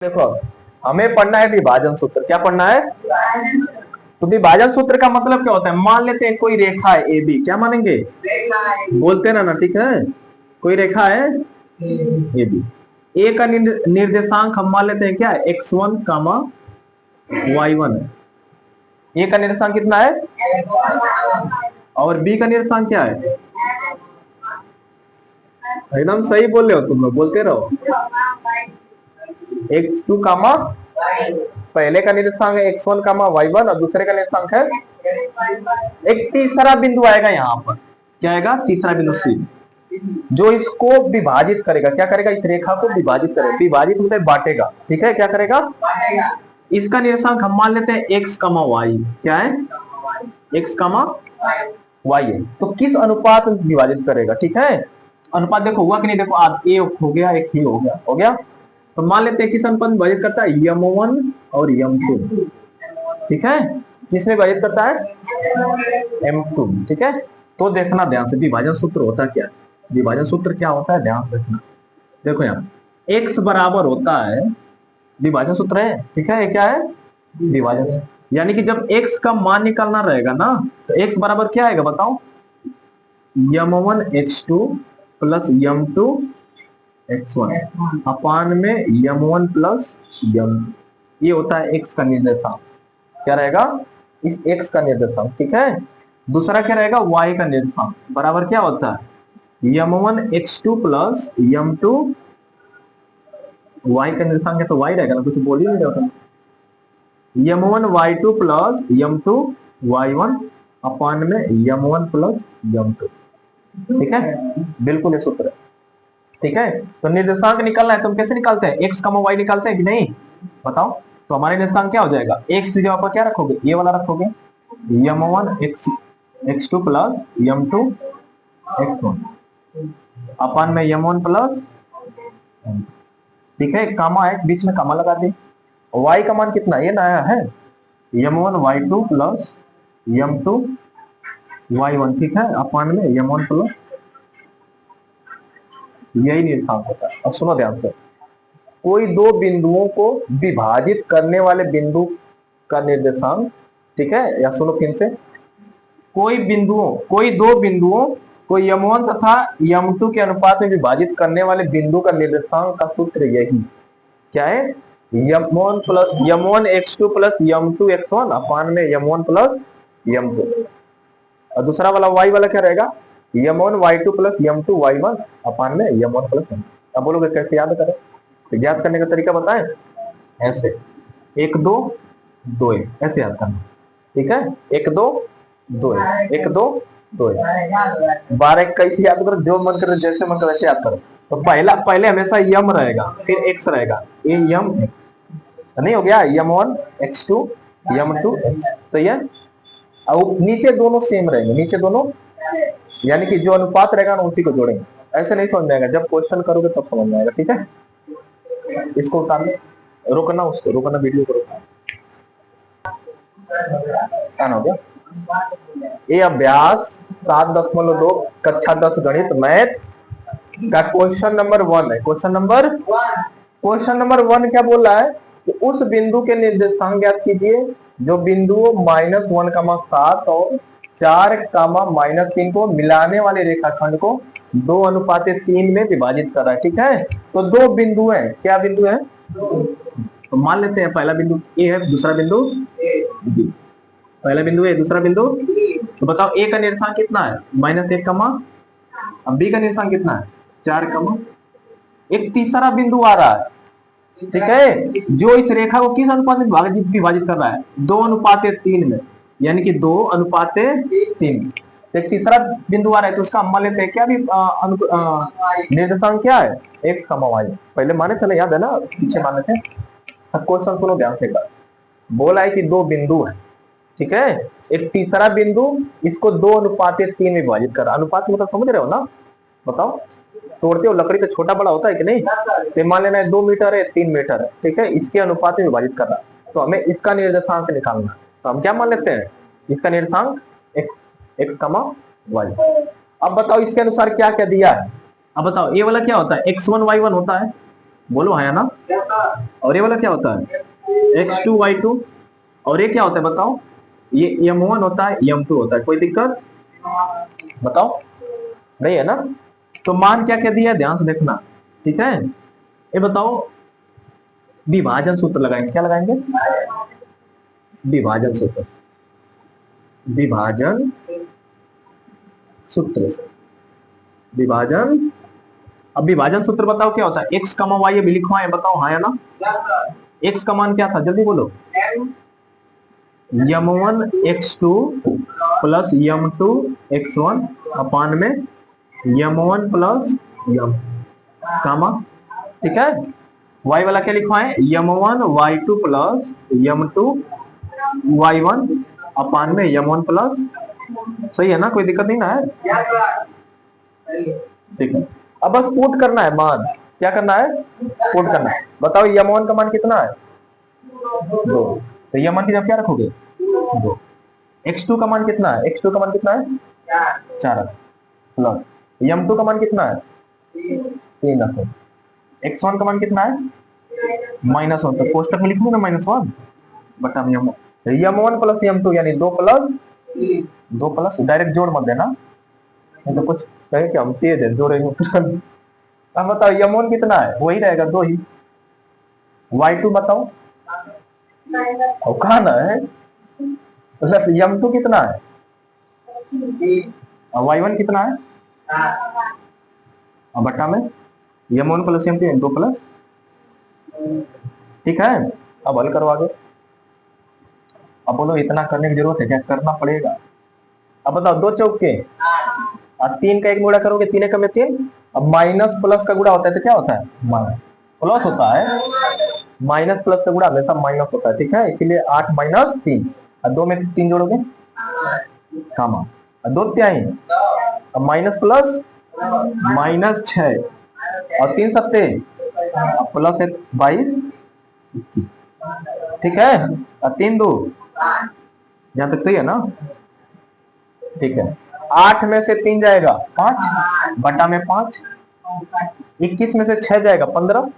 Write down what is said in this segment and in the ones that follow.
देखो, हमें पढ़ना है विभाजन सूत्र। क्या पढ़ना है? तो विभाजन सूत्र का मतलब क्या होता है? मान लेते हैं कोई रेखा है ए बी। क्या मानेंगे? बोलते ना, ठीक है। कोई रेखा है ए बी। ए का निर्देशांक हम मान लेते हैं क्या है? x1 कामा y1 है। ए का निर्देशांक कितना है? और बी का निर्देशांक क्या है? एकदम सही बोल रहे हो तुम लोग, बोलते रहो। x2 कामा पहले का निर्देशांक है x1 कामा y1 और दूसरे का निर्देशांक है। एक तीसरा बिंदु आएगा यहाँ पर। क्या आएगा? तीसरा बिंदु सी, जो इसको विभाजित करेगा। क्या करेगा? इस रेखा को विभाजित करेगा। विभाजित मतलब बांटेगा, ठीक है। क्या करेगा? इसका निर्देशांक हम मान लेते हैं x कामा y। क्या है? x कामा y है। तो किस अनुपात में विभाजित करेगा? ठीक है। अनुपात देखो हुआ कि नहीं? देखो आज ए हो गया, एक ही हो गया, हो गया। तो मान लेते हैं किस अनुपात में विभाजित करता है? m1 और m2। ठीक है। किसमें विभाजित करता है? m2। ठीक है। तो देखना ध्यान से, विभाजन सूत्र होता क्या है? विभाजन सूत्र क्या होता है, ध्यान रखना। देखो यहाँ x बराबर होता है, विभाजन सूत्र है, ठीक है। क्या है? विभाजन। यानी कि जब x का मान निकालना रहेगा ना, तो x बराबर क्या आएगा बताओ? m1 x2 plus m2 x1 अपान में m1 प्लस m। ये होता है x का निर्देशांक। क्या रहेगा? इस x का निर्देशांक, ठीक है। दूसरा क्या रहेगा? y का निर्देशांक बराबर क्या होता है? m1 x2 plus m2 y का निर्देशांक है तो y रहेगा ना, कुछ बोल ही नहीं रहा। m1 y2 plus m2 y1 अपान में m1 प्लस m2। ठीक है, बिल्कुल ये सूत्र है। ठीक है। तो निर्देशांक निकालना है तो हम कैसे निकालते हैं? x कमा y निकालते हैं कि नहीं? बताओ। तो हमारे निर्देशांक क्या हो जाएगा? x की जगह पर क्या रखोगे? ये वाला रखोगे, m1 x2 plus m2 x1 अपान में m1 प्लस। ठीक है, कामा है बीच में, कामा लगा दे। y का मान कितना ये नया है? m1 y2 plus m2 y1। ठीक है, अपान में m1 प्लस। यही निर्देशांक होता है। अब सुनो ध्यान से, कोई दो बिंदुओं को विभाजित करने वाले बिंदु का निर्देशांक, ठीक है। या सुनो फिर से, कोई दो बिंदुओं को m1 तथा m2 के अनुपात में विभाजित करने वाले बिंदु का निर्देशांक का सूत्र यही क्या है? m1 plus m1 x2 plus m2 x1 अपान में m1 प्लस m2। और दूसरा वाला y वाला क्या रहेगा? m1 y2 plus m2 y1 अपान में m1 प्लस m2। अब बोलोगे कैसे याद करें? तो याद करने का तरीका बताएं, ऐसे 1 2 2 1 ऐसे याद करना। ठीक है, 1 2 2 1 1 2 2 1 12 21 याद करो, जो मन करे जैसे मन करे वैसे याद करो। तो पहले हमेशा यम रहेगा, फिर एक्स रहेगा, ये यम नहीं हो गया? m1 x2 m2 x। तो ये अब नीचे दोनों सेम रहेंगे, नीचे दोनों, यानी कि जो अनुपात रहेगा ना उसी को जोड़ेंगे। ऐसे नहीं समझ में आएगा, जब क्वेश्चन करोगे तब समझ में आएगा। ठीक है, इसको उतार लो, रोकना, उसको रोकना, वीडियो को रोकना। हो गया ये अभ्यास 7.2 कक्षा 10 गणित मैथ का क्वेश्चन नंबर 1 है। क्वेश्चन नंबर 1 क्या बोल रहा है कि उस बिंदु के निर्देशांक ज्ञात कीजिए जो बिंदुओं -1,7 और 4,-3 को मिलाने वाले रेखाखंड को 2:3 में विभाजित कर रहा है। ठीक है, तो दो बिंदु है। क्या बिंदु है? तो मान लेते हैं पहला बिंदु ए है, दूसरा बिंदु बी। पहला बिंदु ए, दूसरा बिंदु। तो बताओ ए का निर्देशांक कितना है? -1, अब बी का निर्देशांक कितना है? 4, एक तीसरा बिंदु आ रहा है, ठीक है, जो इस रेखा को किस अनुपात में विभाजित कर रहा है? 2:3 में, यानी कि 2:3। एक तीसरा बिंदु आ रहा है तो उसका हम मान लेते हैं क्या भी निर्देशांक क्या है? x, y। पहले माने थे ना, याद है ना, पीछे माने थे। अब क्वेश्चन सुनो ध्यान से। बोला है कि दो बिंदु है, ठीक है, एक तीसरा बिंदु इसको 2:3 में विभाजित कर रहा। अनुपात मतलब समझ रहे हो ना? बताओ, तोड़ते हो लकड़ी तो छोटा बड़ा होता है कि नहीं? तो मान लेना है 2 मीटर है, 3 मीटर है, ठीक है, इसके अनुपात में विभाजित कर रहा। तो हमें इसका निर्देशांक निकालना। तो हम क्या मान लेते हैं? इसका निर्देशांक x, y। अब बताओ इसके अनुसार क्या क्या दिया है? अब बताओ ये वाला क्या होता है? x1 y1 होता है, बोलो हाँ या ना। और ये वाला क्या होता है, x2y2। और ये क्या होता है बताओ, ये m1 होता है, m2 होता है, कोई दिक्कत बताओ नहीं है ना। तो मान क्या क्या दिया है ध्यान से देखना, ठीक है। ये बताओ, विभाजन सूत्र लगाएंगे, क्या लगाएंगे, विभाजन सूत्र, विभाजन सूत्र से विभाजन। अब विभाजन सूत्र बताओ क्या होता है, एक्स कमा वाई अभी लिखवाए, बताओ हाँ या ना। एक्स का मान क्या था जल्दी बोलो, m1 x2 plus m2 x1 अपान में m1 प्लस m कामा, ठीक है। y वाला क्या लिखवाए, m1 y2 plus m2 y1 अपान में m1 प्लस, सही है ना, कोई दिक्कत नहीं ना है, ठीक है। अब बस पुट करना है मान, क्या करना है, पुट करना है। बताओ m1 का मान कितना है, 2, तो m1 की जब क्या रखोगे 2। x2 का मान कितना है, x2 का मान कितना है 4 प्लस m2 का मान कितना है 3 रखो, x1 का मान कितना है -1, तो कोष्टक में लिख लो ना -1 बटा m1 प्लस m2 यानी 2 प्लस डायरेक्ट जोड़ मत देना, नहीं तो कुछ कहे कि हम तेज है जोड़ेंगे तुरंत। अब बताओ m1 कितना है, वही रहेगा 2 ही। y2 बताओ, और कहा ना है, प्लस m2 कितना है और y1 कितना है, और बटा में m1 प्लस m2 2 प्लस, ठीक है। अब हल करो आगे। अब बोलो इतना करने की जरूरत है क्या, करना पड़ेगा। अब बताओ 2 चौके और 3 का 1 गुणा करोगे, 3 का में 3, अब माइनस प्लस का गुणा होता है तो क्या होता है माइनस, प्लस होता है, माइनस प्लस का गुणा हमेशा माइनस होता है, ठीक है। इसीलिए 8 माइनस 3 और 2 में 3 जोड़ोगे कामा, और 2 त्याई, अब माइनस प्लस -6 और 3 सत्ते प्लस 22, ठीक है। और 3 2, यहां तक सही है ना, ठीक है। 8 में से 3 जाएगा 5 बटा में 5, 21 में से 6 जाएगा 15,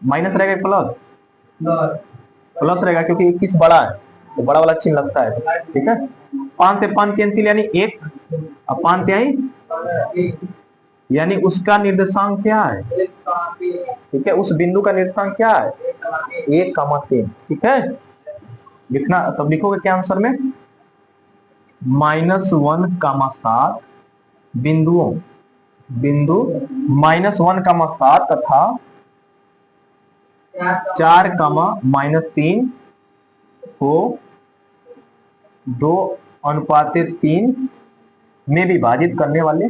माइनस रहेगा प्लस, प्लस रहेगा क्योंकि 21 बड़ा है तो बड़ा वाला चिन्ह लगता है, ठीक है। 5 से 5 कैंसिल यानी 1, अब 5 त्याई यानी उसका निर्देशांक क्या है, ठीक है, उस बिंदु का निर्देशांक क्या है 1,3, ठीक है। लिखना तब लिखोगे क्या आंसर में, -1,7 बिंदु -1,7 तथा 4,-3 को 2:3 में विभाजित करने वाला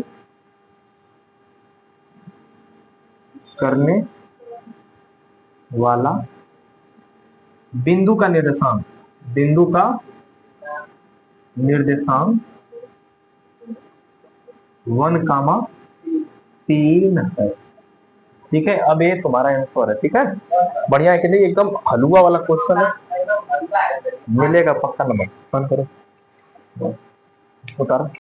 बिंदु का निर्देशांक 1,3 है, ठीक है। अब ये तुम्हारा आंसर है, ठीक है। बढ़िया है कि नहीं, एकदम हलवा वाला क्वेश्चन है, मिलेगा पक्का नंबर, करो उतारो।